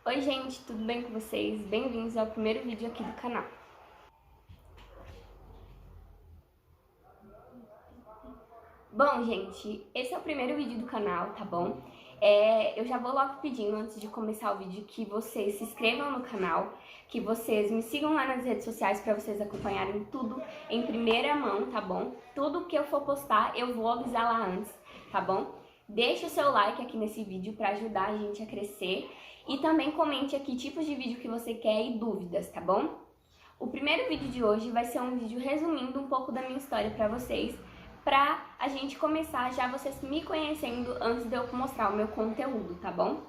Oi gente, tudo bem com vocês? Bem-vindos ao primeiro vídeo aqui do canal. Bom, gente, esse é o primeiro vídeo do canal, tá bom? Eu já vou logo pedindo, antes de começar o vídeo, que vocês se inscrevam no canal, que vocês me sigam lá nas redes sociais para vocês acompanharem tudo em primeira mão, tá bom? Tudo que eu for postar, eu vou avisar lá antes, tá bom? Deixe o seu like aqui nesse vídeo para ajudar a gente a crescer e também comente aqui tipos de vídeo que você quer e dúvidas, tá bom? O primeiro vídeo de hoje vai ser um vídeo resumindo um pouco da minha história para vocês, pra a gente começar já vocês me conhecendo antes de eu mostrar o meu conteúdo, tá bom?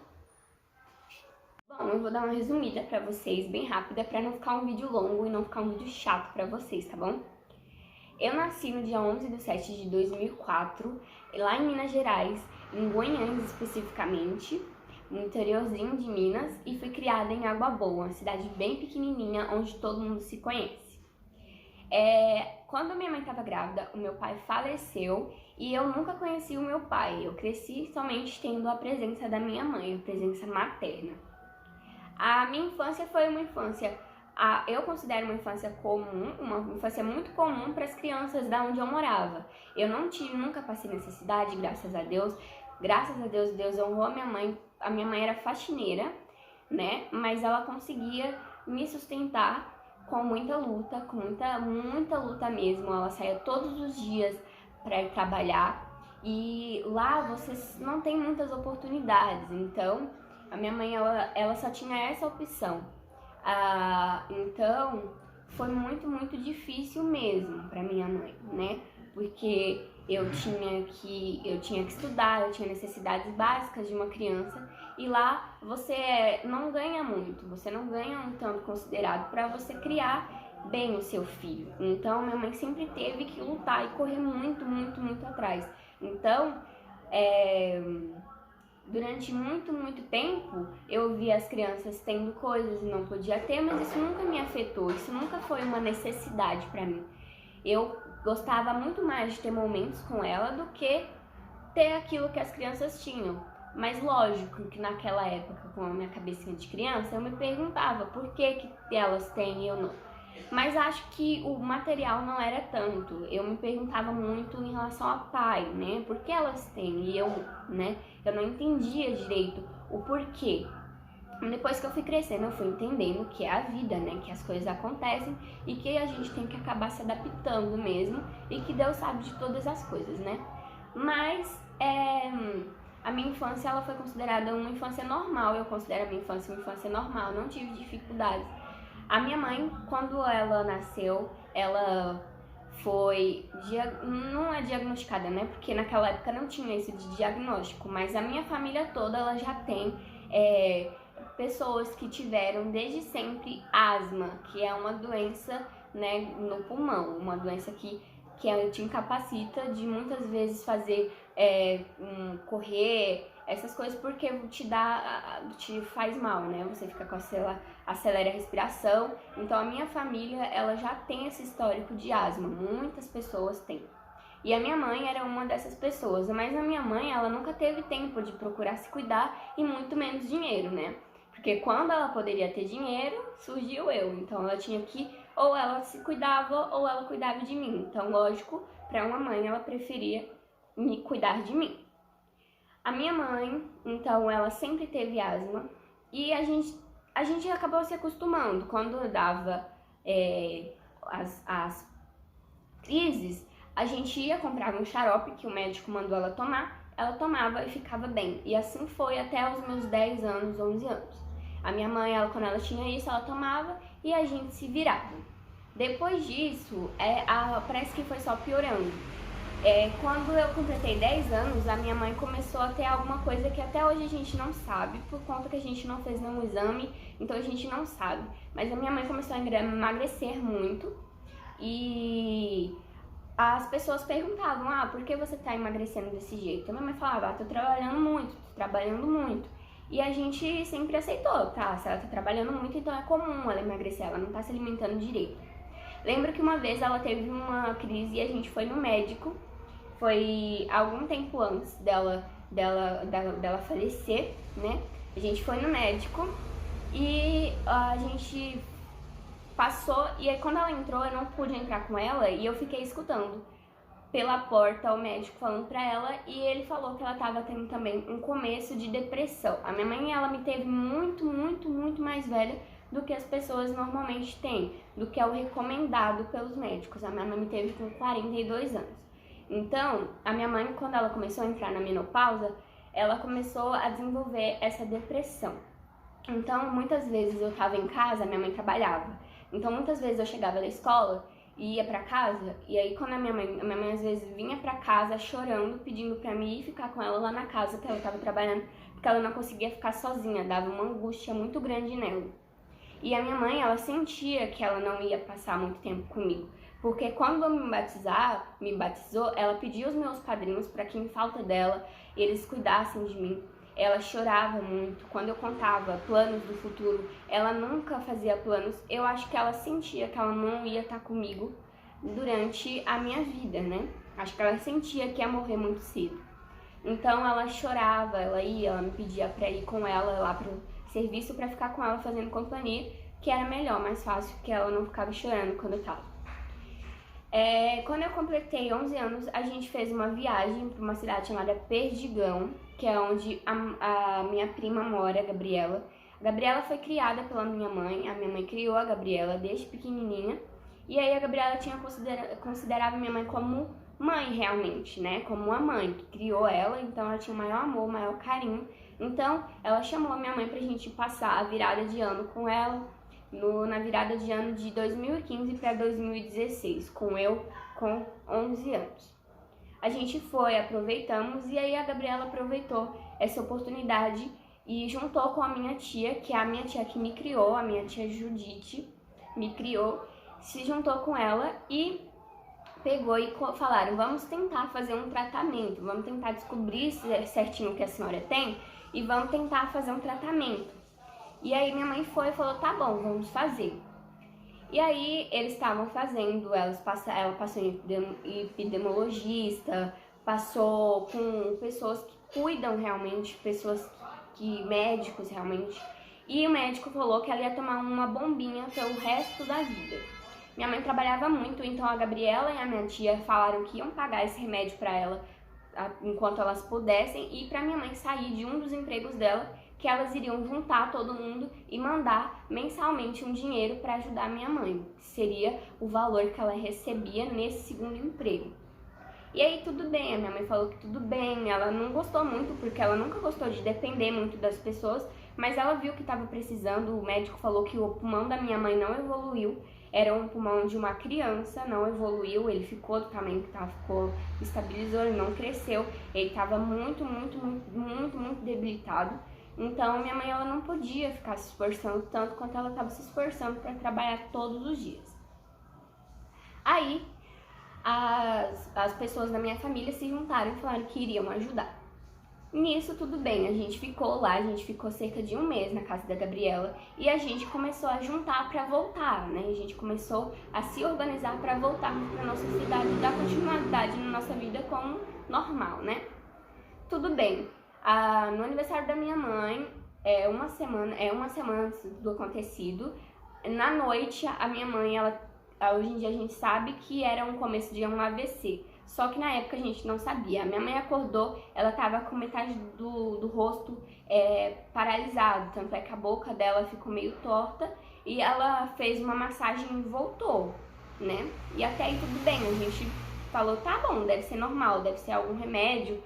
Bom, eu vou dar uma resumida pra vocês, bem rápida, pra não ficar um vídeo longo e não ficar um vídeo chato pra vocês, tá bom? Eu nasci no dia 11/7/2004, lá em Minas Gerais, em Goiânia especificamente, no interiorzinho de Minas, e fui criada em Água Boa, uma cidade bem pequenininha, onde todo mundo se conhece. Quando minha mãe estava grávida, o meu pai faleceu e eu nunca conheci o meu pai. Eu cresci somente tendo a presença da minha mãe, a presença materna. A minha infância foi uma infância, eu considero uma infância comum, uma infância muito comum para as crianças da onde eu morava. Eu nunca passei necessidade, graças a Deus. Graças a Deus, Deus honrou a minha mãe. A minha mãe era faxineira, né? Mas ela conseguia me sustentar com muita luta, com muita luta mesmo. Ela saía todos os dias para ir trabalhar e lá vocês não tem muitas oportunidades. Então, a minha mãe ela só tinha essa opção. Então, foi muito difícil mesmo para minha mãe, né? Porque eu tinha que estudar, eu tinha necessidades básicas de uma criança e lá você não ganha muito, você não ganha um tanto considerado para você criar bem o seu filho. Então minha mãe sempre teve que lutar e correr muito atrás. Então, durante muito tempo eu via as crianças tendo coisas e não podia ter, mas isso nunca me afetou, isso nunca foi uma necessidade para mim. Eu gostava muito mais de ter momentos com ela do que ter aquilo que as crianças tinham. Mas lógico que naquela época, com a minha cabecinha de criança, eu me perguntava por que elas têm e eu não. Mas acho que o material não era tanto. Eu me perguntava muito em relação ao pai, né? Por que elas têm e eu, né? Eu não entendia direito o porquê. Depois que eu fui crescendo, eu fui entendendo que é a vida, né? Que as coisas acontecem e que a gente tem que acabar se adaptando mesmo e que Deus sabe de todas as coisas, né? Mas a minha infância ela foi considerada uma infância normal. Eu considero a minha infância uma infância normal, não tive dificuldades. A minha mãe, quando ela nasceu, ela foi, não é diagnosticada, né? Porque naquela época não tinha isso de diagnóstico, mas a minha família toda ela já tem pessoas que tiveram desde sempre asma, que é uma doença, né, no pulmão, uma doença que te incapacita de muitas vezes fazer correr, essas coisas, porque te faz mal, né? Você fica com acelera a respiração. Então a minha família, ela já tem esse histórico de asma, muitas pessoas têm. E a minha mãe era uma dessas pessoas, mas a minha mãe, ela nunca teve tempo de procurar se cuidar e muito menos dinheiro, né? Porque quando ela poderia ter dinheiro, surgiu eu. Então ela tinha que, ou ela se cuidava, ou ela cuidava de mim. Então, lógico, para uma mãe, ela preferia me cuidar de mim. A minha mãe, então, ela sempre teve asma e a gente acabou se acostumando. Quando dava as crises, a gente ia comprar um xarope que o médico mandou ela tomava e ficava bem. E assim foi até os meus 10 anos, 11 anos. A minha mãe, quando ela tinha isso, ela tomava e a gente se virava. Depois disso, parece que foi só piorando. Quando eu completei 10 anos, a minha mãe começou a ter alguma coisa que até hoje a gente não sabe, por conta que a gente não fez nenhum exame, então a gente não sabe. Mas a minha mãe começou a emagrecer muito e as pessoas perguntavam, por que você tá emagrecendo desse jeito? A minha mãe falava, tô trabalhando muito. E a gente sempre aceitou, tá? Se ela tá trabalhando muito, então é comum ela emagrecer, ela não tá se alimentando direito. Lembro que uma vez ela teve uma crise e a gente foi no médico, foi algum tempo antes dela falecer, né? A gente foi no médico E a gente passou, e aí quando ela entrou, eu não pude entrar com ela e eu fiquei escutando pela porta o médico falando pra ela, e ele falou que ela tava tendo também um começo de depressão. A minha mãe, ela me teve muito mais velha do que as pessoas normalmente têm, do que é o recomendado pelos médicos. A minha mãe me teve com 42 anos. Então, a minha mãe, quando ela começou a entrar na menopausa, ela começou a desenvolver essa depressão. Então, muitas vezes eu tava em casa, minha mãe trabalhava. Então, muitas vezes eu chegava da escola e ia pra casa, e aí quando a minha mãe às vezes vinha pra casa chorando, pedindo pra mim ir ficar com ela lá na casa que ela tava trabalhando, porque ela não conseguia ficar sozinha, dava uma angústia muito grande nela. E a minha mãe, ela sentia que ela não ia passar muito tempo comigo, porque quando eu me batizou, ela pediu aos meus padrinhos para que em falta dela, eles cuidassem de mim. Ela chorava muito. Quando eu contava planos do futuro, ela nunca fazia planos. Eu acho que ela sentia que ela não ia estar comigo durante a minha vida, né? Acho que ela sentia que ia morrer muito cedo. Então ela chorava, ela me pedia pra ir com ela lá pro serviço pra ficar com ela fazendo companhia, que era melhor, mais fácil, porque ela não ficava chorando quando eu tava. Quando eu completei 11 anos, a gente fez uma viagem para uma cidade chamada Perdigão, que é onde a minha prima mora, a Gabriela. A Gabriela foi criada pela minha mãe, a minha mãe criou a Gabriela desde pequenininha. E aí a Gabriela considerava minha mãe como mãe realmente, né? Como uma mãe que criou ela, então ela tinha o maior amor, o maior carinho. Então ela chamou a minha mãe pra gente passar a virada de ano com ela, na virada de ano de 2015 para 2016, com 11 anos. A gente foi, aproveitamos, e aí a Gabriela aproveitou essa oportunidade e juntou com a minha tia, que é a minha tia que me criou, a minha tia Judite me criou, se juntou com ela e pegou e falaram, vamos tentar fazer um tratamento, vamos tentar descobrir certinho o que a senhora tem e vamos tentar fazer um tratamento. E aí minha mãe foi e falou, tá bom, vamos fazer. E aí eles estavam fazendo, ela passou em epidemiologista, passou com pessoas que cuidam realmente, médicos realmente. E o médico falou que ela ia tomar uma bombinha pelo resto da vida. Minha mãe trabalhava muito, então a Gabriela e a minha tia falaram que iam pagar esse remédio pra ela enquanto elas pudessem, e pra minha mãe sair de um dos empregos dela, que elas iriam juntar todo mundo e mandar mensalmente um dinheiro para ajudar minha mãe, que seria o valor que ela recebia nesse segundo emprego. E aí tudo bem, a minha mãe falou que tudo bem, ela não gostou muito, porque ela nunca gostou de depender muito das pessoas, mas ela viu que estava precisando, o médico falou que o pulmão da minha mãe não evoluiu, era um pulmão de uma criança, não evoluiu, ele ficou do tamanho que estabilizou, ele não cresceu, ele estava muito debilitado. Então minha mãe, ela não podia ficar se esforçando tanto quanto ela estava se esforçando para trabalhar todos os dias. Aí as pessoas da minha família se juntaram e falaram que iriam ajudar. Nisso tudo bem, a gente ficou lá, a gente ficou cerca de um mês na casa da Gabriela e a gente começou a juntar para voltar, né? A gente começou a se organizar para voltarmos para nossa cidade e dar continuidade na nossa vida como normal, né? Tudo bem. No aniversário da minha mãe, uma semana antes do acontecido, na noite, a minha mãe, hoje em dia a gente sabe que era um começo de um AVC, só que na época a gente não sabia. A minha mãe acordou, ela estava com metade do rosto paralisado, tanto é que a boca dela ficou meio torta e ela fez uma massagem e voltou, né? E até aí tudo bem, a gente falou, tá bom, deve ser normal, deve ser algum remédio,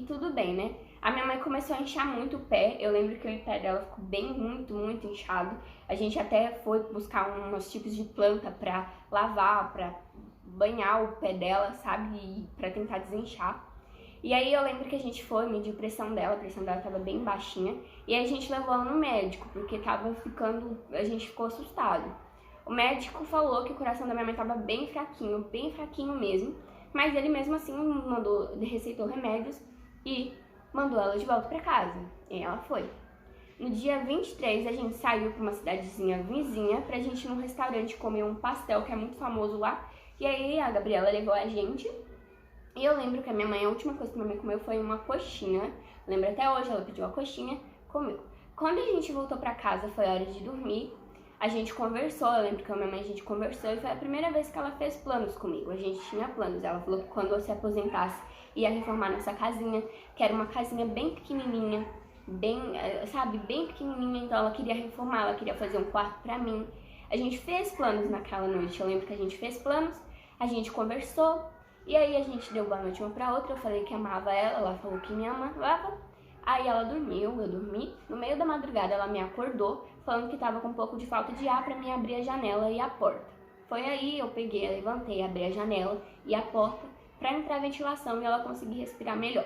tudo bem, né? A minha mãe começou a inchar muito o pé, eu lembro que o pé dela ficou bem, muito inchado. A gente até foi buscar uns tipos de planta pra lavar, pra banhar o pé dela, sabe? E pra tentar desinchar. E aí eu lembro que a gente foi, mediu a pressão dela tava bem baixinha. E aí a gente levou ela no médico, porque a gente ficou assustado. O médico falou que o coração da minha mãe tava bem fraquinho mesmo. Mas ele mesmo assim receitou remédios e mandou ela de volta pra casa. E ela foi. No dia 23, a gente saiu pra uma cidadezinha vizinha pra gente ir num restaurante comer um pastel que é muito famoso lá. E aí a Gabriela levou a gente. E eu lembro que a última coisa que minha mãe comeu foi uma coxinha. Lembro até hoje, ela pediu a coxinha, comeu. Quando a gente voltou pra casa, foi hora de dormir. A gente conversou, eu lembro que a minha mãe a gente conversou e foi a primeira vez que ela fez planos comigo. A gente tinha planos. Ela falou que quando eu se aposentasse ia reformar nossa casinha, que era uma casinha bem pequenininha, bem, sabe, bem pequenininha. Então ela queria reformar, ela queria fazer um quarto pra mim. A gente fez planos naquela noite. Eu lembro que a gente fez planos, a gente conversou e aí a gente deu boa noite uma pra outra. Eu falei que amava ela falou que me amava. Aí ela dormiu, eu dormi. No meio da madrugada ela me acordou, falando que tava com um pouco de falta de ar pra mim abrir a janela e a porta. Foi aí eu peguei, levantei, abri a janela e a porta pra entrar a ventilação e ela conseguir respirar melhor.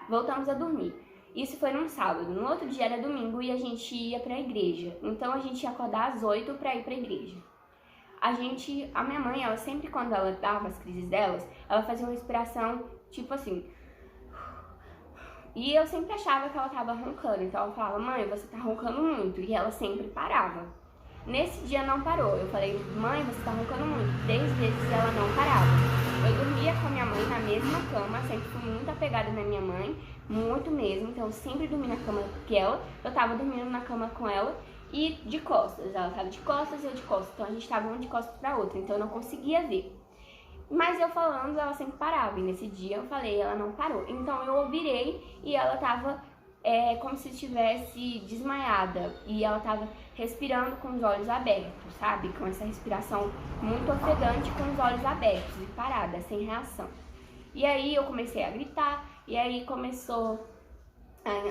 Voltamos a dormir. Isso foi num sábado. No outro dia era domingo e a gente ia pra igreja. Então a gente ia acordar às 8 pra ir pra igreja. A minha mãe, ela sempre quando ela dava as crises delas, ela fazia uma respiração tipo assim. E eu sempre achava que ela tava roncando, então eu falava, mãe, você tá roncando muito, e ela sempre parava. Nesse dia não parou, eu falei, mãe, você tá roncando muito, 10 vezes ela não parava. Eu dormia com a minha mãe na mesma cama, sempre fui muito apegada na minha mãe, muito mesmo, então eu sempre dormi na cama com ela, eu tava dormindo na cama com ela e de costas, ela tava de costas e eu de costas, então a gente tava uma de costas pra outra, então eu não conseguia ver. Mas eu falando, ela sempre parava. E nesse dia eu falei, ela não parou. Então eu virei e ela tava como se estivesse desmaiada. E ela tava respirando com os olhos abertos, sabe? Com essa respiração muito ofegante, com os olhos abertos e parada, sem reação. E aí eu comecei a gritar. E aí começou...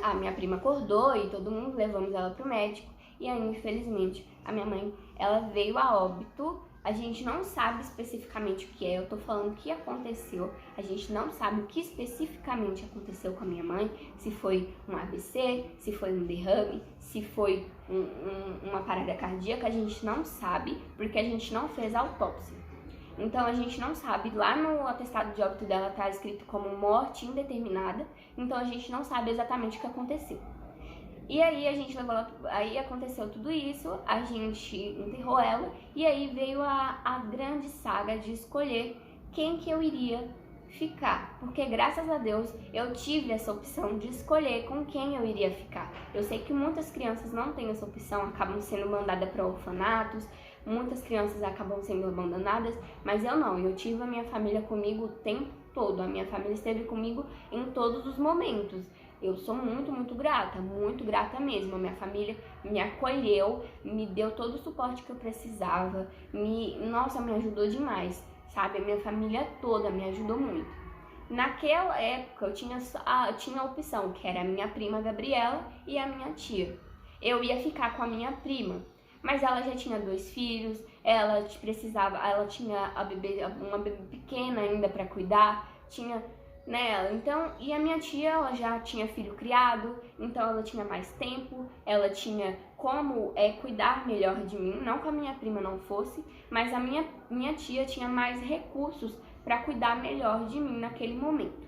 A minha prima acordou e todo mundo levamos ela pro médico. E aí, infelizmente, a minha mãe, ela veio a óbito. A gente não sabe especificamente o que é, eu tô falando o que aconteceu, a gente não sabe o que especificamente aconteceu com a minha mãe, se foi um AVC, se foi um derrame, se foi uma parada cardíaca, a gente não sabe, porque a gente não fez autópsia. Então a gente não sabe, lá no atestado de óbito dela tá escrito como morte indeterminada, então a gente não sabe exatamente o que aconteceu. E aí a gente levou ela, aí aconteceu tudo isso, a gente enterrou ela e aí veio a grande saga de escolher quem que eu iria ficar. Porque graças a Deus eu tive essa opção de escolher com quem eu iria ficar. Eu sei que muitas crianças não têm essa opção, acabam sendo mandadas para orfanatos, muitas crianças acabam sendo abandonadas, mas eu não, eu tive a minha família comigo o tempo todo, a minha família esteve comigo em todos os momentos. Eu sou muito grata mesmo. A minha família me acolheu, me deu todo o suporte que eu precisava, me ajudou demais, sabe? A minha família toda me ajudou muito. Naquela época eu tinha a opção, que era a minha prima Gabriela e a minha tia. Eu ia ficar com a minha prima, mas ela já tinha 2 filhos, ela tinha uma bebê pequena ainda para cuidar, então, e a minha tia, ela já tinha filho criado, então ela tinha mais tempo, ela tinha como cuidar melhor de mim, não que a minha prima não fosse, mas a minha tia tinha mais recursos para cuidar melhor de mim naquele momento.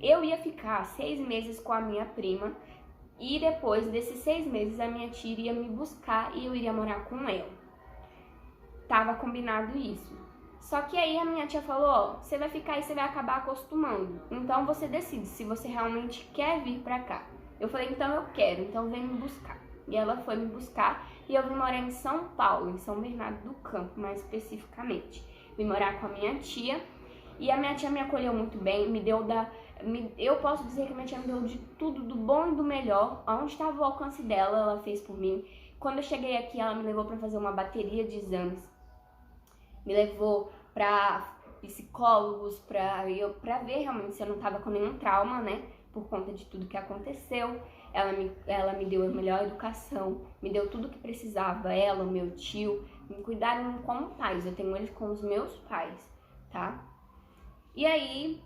Eu ia ficar 6 meses com a minha prima e depois desses 6 meses a minha tia iria me buscar e eu iria morar com ela. Tava combinado isso. Só que aí a minha tia falou, você vai ficar e você vai acabar acostumando. Então você decide se você realmente quer vir pra cá. Eu falei, então eu quero, então vem me buscar. E ela foi me buscar e eu vim morar em São Paulo, em São Bernardo do Campo, mais especificamente. Vim morar com a minha tia e a minha tia me acolheu muito bem, eu posso dizer que a minha tia me deu de tudo, do bom e do melhor. Onde estava o alcance dela, ela fez por mim. Quando eu cheguei aqui, ela me levou pra fazer uma bateria de exames. Me levou para psicólogos, para ver realmente se eu não tava com nenhum trauma, né? Por conta de tudo que aconteceu. Ela me deu a melhor educação, me deu tudo que precisava. Ela, o meu tio, me cuidaram como pais. Eu tenho eles com os meus pais, tá? E aí,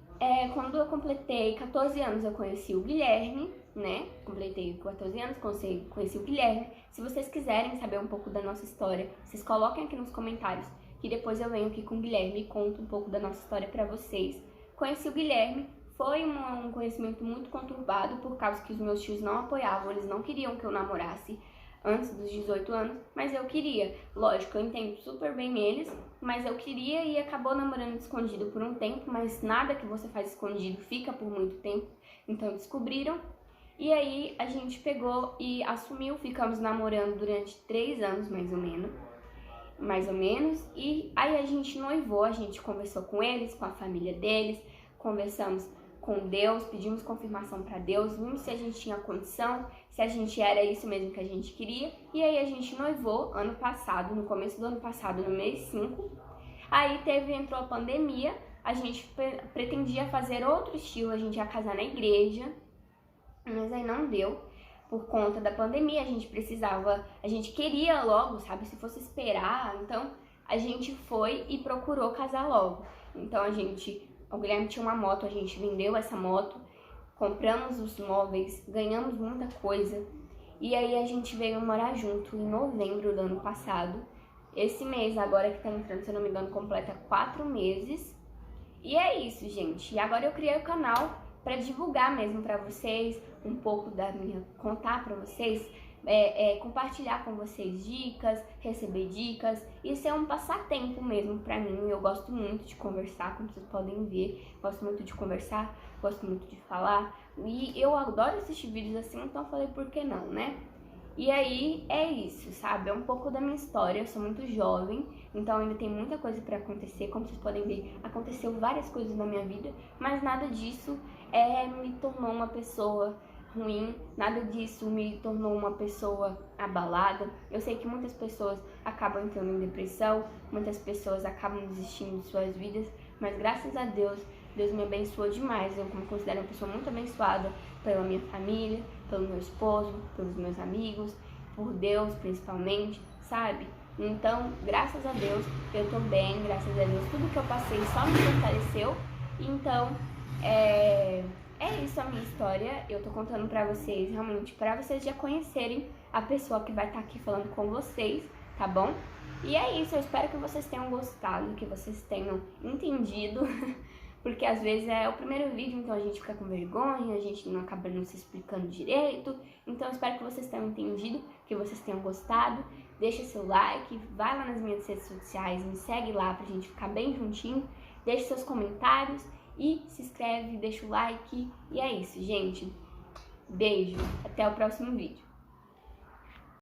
quando eu completei 14 anos, eu conheci o Guilherme, né? Completei 14 anos, conheci o Guilherme. Se vocês quiserem saber um pouco da nossa história, vocês coloquem aqui nos comentários, que depois eu venho aqui com o Guilherme e conto um pouco da nossa história pra vocês. Conheci o Guilherme, foi um conhecimento muito conturbado, por causa que os meus tios não apoiavam, eles não queriam que eu namorasse antes dos 18 anos, mas eu queria. Lógico, eu entendo super bem eles, mas eu queria e acabou namorando escondido por um tempo, mas nada que você faz escondido fica por muito tempo, então descobriram. E aí a gente pegou e assumiu, ficamos namorando durante 3 anos mais ou menos, e aí a gente noivou, a gente conversou com eles, com a família deles, conversamos com Deus, pedimos confirmação para Deus, vimos se a gente tinha condição, se a gente era isso mesmo que a gente queria, e aí a gente noivou ano passado, no começo do ano passado, no mês 5, aí entrou a pandemia, a gente pretendia fazer outro estilo, a gente ia casar na igreja, mas aí não deu. Por conta da pandemia, a gente queria logo, sabe, se fosse esperar, então a gente foi e procurou casar logo. Então o Guilherme tinha uma moto, a gente vendeu essa moto, compramos os móveis, ganhamos muita coisa, e aí a gente veio morar junto em novembro do ano passado. Esse mês agora que tá entrando, se eu não me engano, completa 4 meses. E é isso, gente. E agora eu criei o canal para divulgar mesmo para vocês um pouco contar para vocês, compartilhar com vocês dicas, receber dicas. Isso é um passatempo mesmo para mim. Eu gosto muito de conversar, como vocês podem ver. Gosto muito de conversar, gosto muito de falar. E eu adoro assistir vídeos assim, então eu falei, por que não, né? E aí é isso, sabe? É um pouco da minha história. Eu sou muito jovem, então ainda tem muita coisa pra acontecer. Como vocês podem ver, aconteceu várias coisas na minha vida, mas nada disso me tornou uma pessoa ruim, nada disso me tornou uma pessoa abalada. Eu sei que muitas pessoas acabam entrando em depressão, muitas pessoas acabam desistindo de suas vidas, mas graças a Deus, Deus me abençoou demais. Eu me considero uma pessoa muito abençoada pela minha família, pelo meu esposo, pelos meus amigos, por Deus principalmente, sabe? Então, graças a Deus, eu tô bem, graças a Deus, tudo que eu passei só me fortaleceu. Então, é isso a minha história. Eu tô contando pra vocês, realmente, pra vocês já conhecerem a pessoa que vai estar aqui falando com vocês, tá bom? E é isso, eu espero que vocês tenham gostado, que vocês tenham entendido, porque às vezes é o primeiro vídeo, então a gente fica com vergonha, a gente não acaba não se explicando direito. Então eu espero que vocês tenham entendido, que vocês tenham gostado. Deixa seu like, vai lá nas minhas redes sociais, me segue lá pra gente ficar bem juntinho. Deixa seus comentários e se inscreve, deixa o like. E é isso, gente. Beijo, até o próximo vídeo.